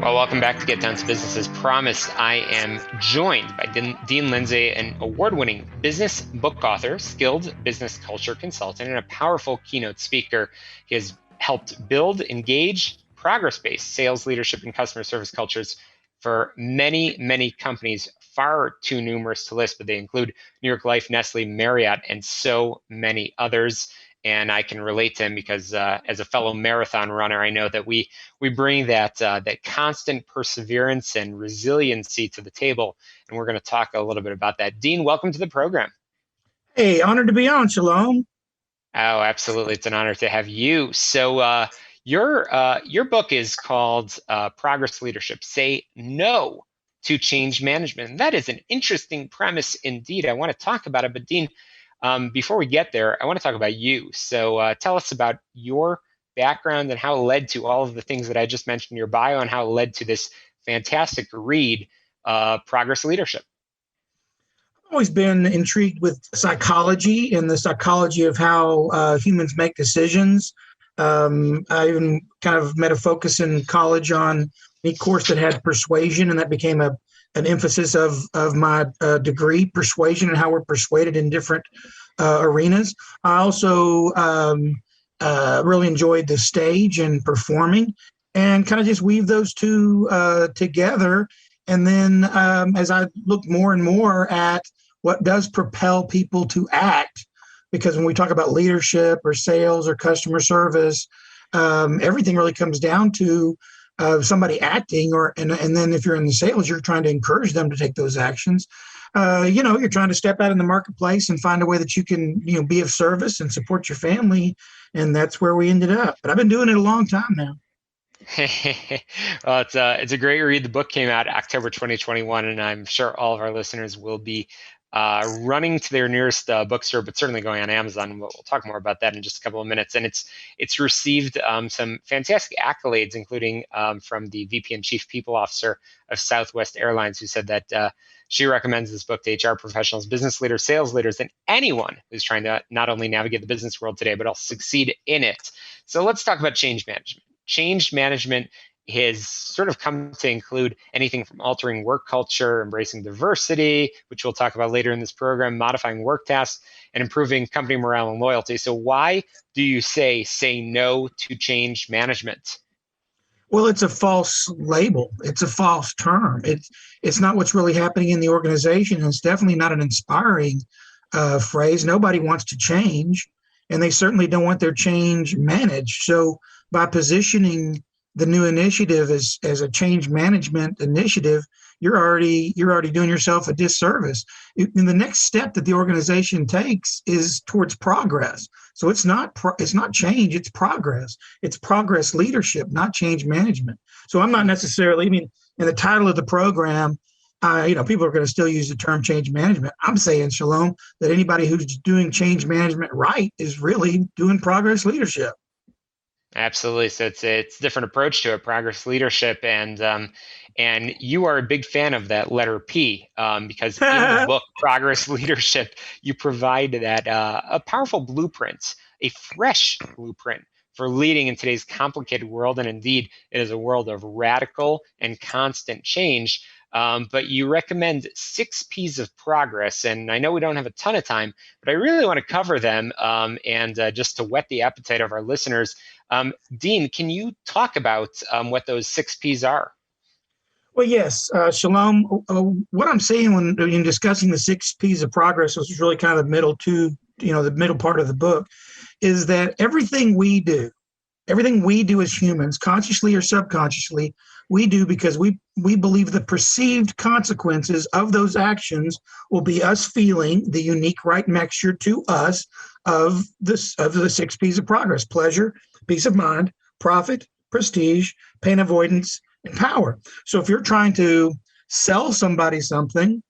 Well, welcome back to Get Down to Business. As promised, I am joined by Dean Lindsay, an award-winning business book author, skilled business culture consultant, and a powerful keynote speaker. He has helped build, engage, progress-based sales, leadership, and customer service cultures for many, many companies, far too numerous to list, but they include New York Life, Nestle, Marriott, and so many others. And I can relate to him because as a fellow marathon runner, I know that we bring that constant perseverance and resiliency to the table, and we're going to talk a little bit about that. Dean, welcome to the program. Hey, honored to be on, Shalom. Oh, absolutely, it's an honor to have you. So your book is called Progress Leadership: Say No to Change Management. And that is an interesting premise indeed. I want to talk about it, but Dean, before we get there, I want to talk about you. So tell us about your background and how it led to all of the things that I just mentioned in your bio, and how it led to this fantastic read, Progress Leadership. I've always been intrigued with psychology and the psychology of how humans make decisions. I even kind of met a focus in college on a course that had persuasion, and that became an emphasis of my degree, persuasion, and how we're persuaded in different arenas. I also really enjoyed the stage and performing, and kind of just weave those two together. And then as I look more and more at what does propel people to act, because when we talk about leadership or sales or customer service, everything really comes down to somebody acting, and then if you're in the sales, you're trying to encourage them to take those actions. You're trying to step out in the marketplace and find a way that you can, be of service and support your family. And that's where we ended up. But I've been doing it a long time now. Well, it's a great read. The book came out October 2021, and I'm sure all of our listeners will be running to their nearest bookstore, but certainly going on Amazon. We'll talk more about that in just a couple of minutes. And it's received some fantastic accolades, including from the VP and Chief People Officer of Southwest Airlines, who said that she recommends this book to HR professionals, business leaders, sales leaders, and anyone who's trying to not only navigate the business world today, but also succeed in it. So let's talk about change management. Change management has sort of come to include anything from altering work culture, embracing diversity, which we'll talk about later in this program, modifying work tasks, and improving company morale and loyalty. So why do you say no to change management? Well, it's a false label. It's a false term. It's not what's really happening in the organization. It's definitely not an inspiring phrase. Nobody wants to change, and they certainly don't want their change managed. So by positioning the new initiative as a change management initiative, you're already doing yourself a disservice. And the next step that the organization takes is towards progress. So it's not change, it's progress. It's progress leadership, not change management. So I'm not necessarily, in the title of the program, people are going to still use the term change management. I'm saying, Shalom, that anybody who's doing change management right is really doing progress leadership. Absolutely. So it's a different approach to it, progress leadership, and you are a big fan of that letter P, because in the book Progress Leadership, you provide that a powerful blueprint, a fresh blueprint for leading in today's complicated world, and indeed it is a world of radical and constant change. But you recommend 6 P's of progress, and I know we don't have a ton of time, but I really want to cover them, and just to whet the appetite of our listeners. Dean, can you talk about what those 6 P's are? Well, yes, Shalom. What I'm saying when discussing the 6 P's of progress, which is really kind of the middle part of the book, is that everything we do as humans, consciously or subconsciously, we do because we believe the perceived consequences of those actions will be us feeling the unique right mixture to us of the 6 P's of progress: pleasure, peace of mind, profit, prestige, pain avoidance, and power. So if you're trying to sell somebody something,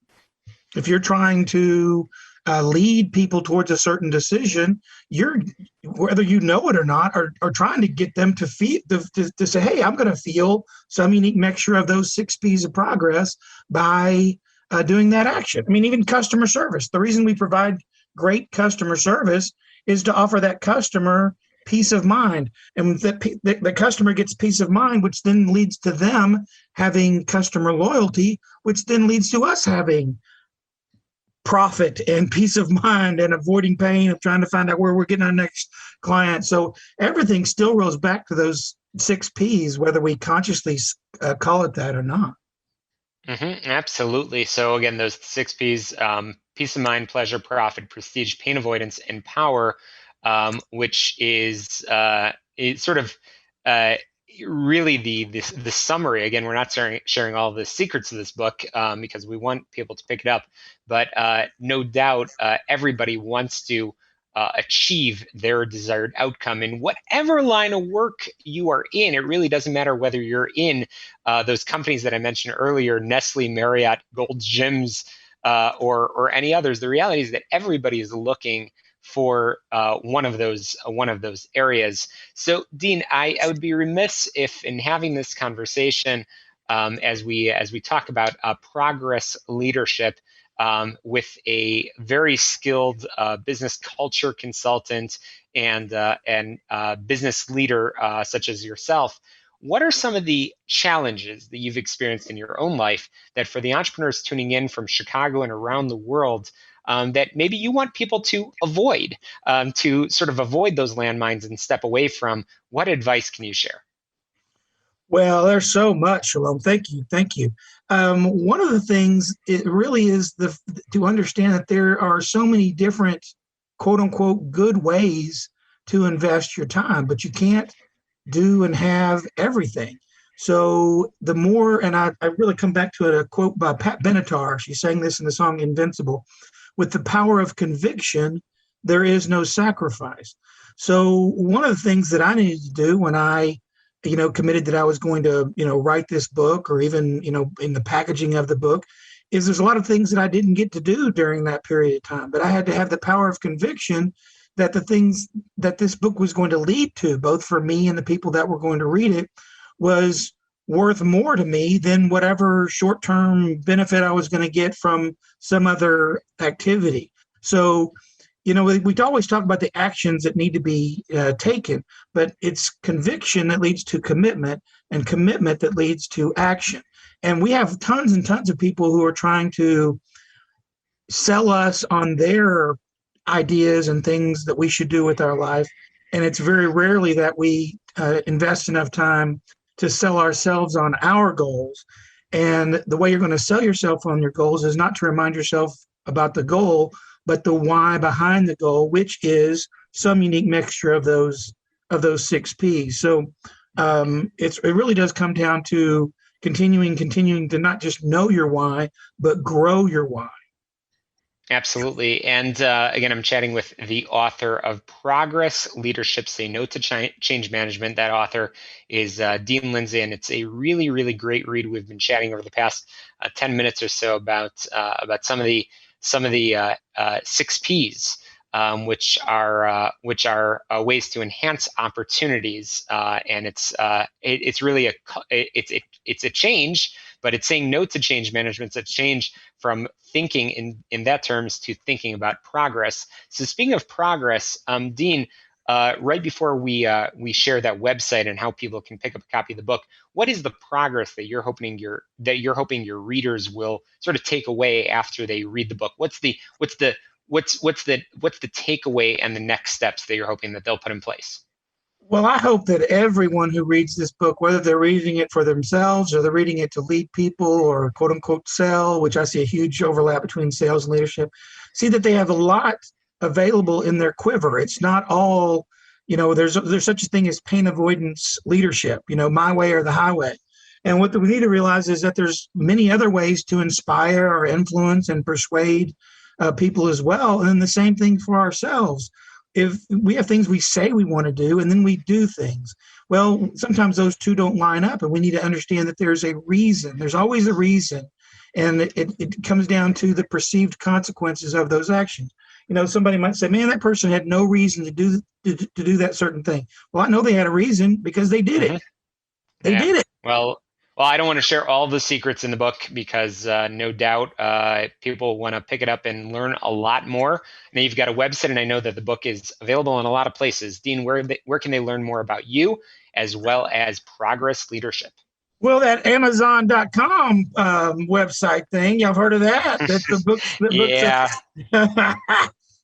if you're trying to lead people towards a certain decision, you're, whether you know it or not, are trying to get them to feel to say, hey, I'm going to feel some unique mixture of those 6 P's of progress by doing that action. Even customer service. The reason we provide great customer service is to offer that customer peace of mind. And the customer gets peace of mind, which then leads to them having customer loyalty, which then leads to us having profit and peace of mind and avoiding pain of trying to find out where we're getting our next client. So everything still rolls back to those 6 P's, whether we consciously call it that or not. Absolutely. So again, those 6 P's: peace of mind, pleasure, profit, prestige, pain avoidance, and power, which is sort of really the summary. Again, we're not sharing all the secrets of this book because we want people to pick it up, but no doubt everybody wants to achieve their desired outcome in whatever line of work you are in. It really doesn't matter whether you're in those companies that I mentioned earlier, Nestle, Marriott, Gold's Gyms, or any others. The reality is that everybody is looking for one of those areas. So, Dean, I would be remiss if, in having this conversation, as we talk about progress leadership, with a very skilled business culture consultant and business leader such as yourself, what are some of the challenges that you've experienced in your own life that, for the entrepreneurs tuning in from Chicago and around the world, that maybe you want people to avoid, to sort of avoid those landmines and step away from? What advice can you share? Well, there's so much, Shalom. Thank you. Thank you. One of the things, it really is to understand that there are so many different, quote unquote, good ways to invest your time, but you can't do and have everything. So the more, and I really come back to a quote by Pat Benatar. She sang this in the song Invincible: with the power of conviction, there is no sacrifice. So one of the things that I needed to do when I committed that I was going to, write this book, or even, in the packaging of the book, is there's a lot of things that I didn't get to do during that period of time, but I had to have the power of conviction that the things that this book was going to lead to, both for me and the people that were going to read it, was worth more to me than whatever short-term benefit I was going to get from some other activity. So, we always talk about the actions that need to be taken, but it's conviction that leads to commitment, and commitment that leads to action. And we have tons and tons of people who are trying to sell us on their ideas and things that we should do with our life. And it's very rarely that we invest enough time to sell ourselves on our goals. And the way you're going to sell yourself on your goals is not to remind yourself about the goal, but the why behind the goal, which is some unique mixture of those 6 P's. So it really does come down to continuing to not just know your why, but grow your why. Absolutely. And again, I'm chatting with the author of Progress Leadership: Say No to Change Management. That author is Dean Lindsay, and it's a really, really great read. We've been chatting over the past 10 minutes or so about some of the 6 P's, which are ways to enhance opportunities. And it's really it's a change, but it's saying no to change management. It's a change from thinking in that terms to thinking about progress. So speaking of progress, Dean, right before we share that website and how people can pick up a copy of the book, what is the progress that you're hoping your readers will sort of take away after they read the book? What's the takeaway and the next steps that you're hoping that they'll put in place? Well, I hope that everyone who reads this book, whether they're reading it for themselves or they're reading it to lead people or quote unquote sell, which I see a huge overlap between sales and leadership, see that they have a lot available in their quiver. It's not all, there's such a thing as pain avoidance leadership, my way or the highway. And what we need to realize is that there's many other ways to inspire or influence and persuade people as well. And then the same thing for ourselves. If we have things we say we want to do and then we do things, well, sometimes those two don't line up, and we need to understand that there's a reason. There's always a reason. And it comes down to the perceived consequences of those actions. Somebody might say, man, that person had no reason to do that certain thing. Well, I know they had a reason because they did it. They did it. Well, Well, I don't want to share all the secrets in the book because no doubt people want to pick it up and learn a lot more. Now you've got a website, and I know that the book is available in a lot of places. Dean, where can they learn more about you as well as Progress Leadership? Well, that Amazon.com website thing, y'all have heard of that? That the books, Yeah.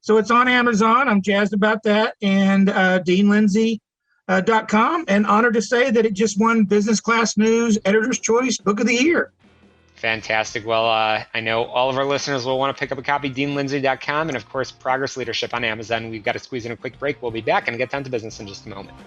So it's on Amazon. I'm jazzed about that. And DeanLindsay.com, and honored to say that it just won Business Class News Editor's Choice Book of the Year. Fantastic. Well, I know all of our listeners will want to pick up a copy, DeanLindsay.com, and of course, Progress Leadership on Amazon. We've got to squeeze in a quick break. We'll be back and get down to business in just a moment.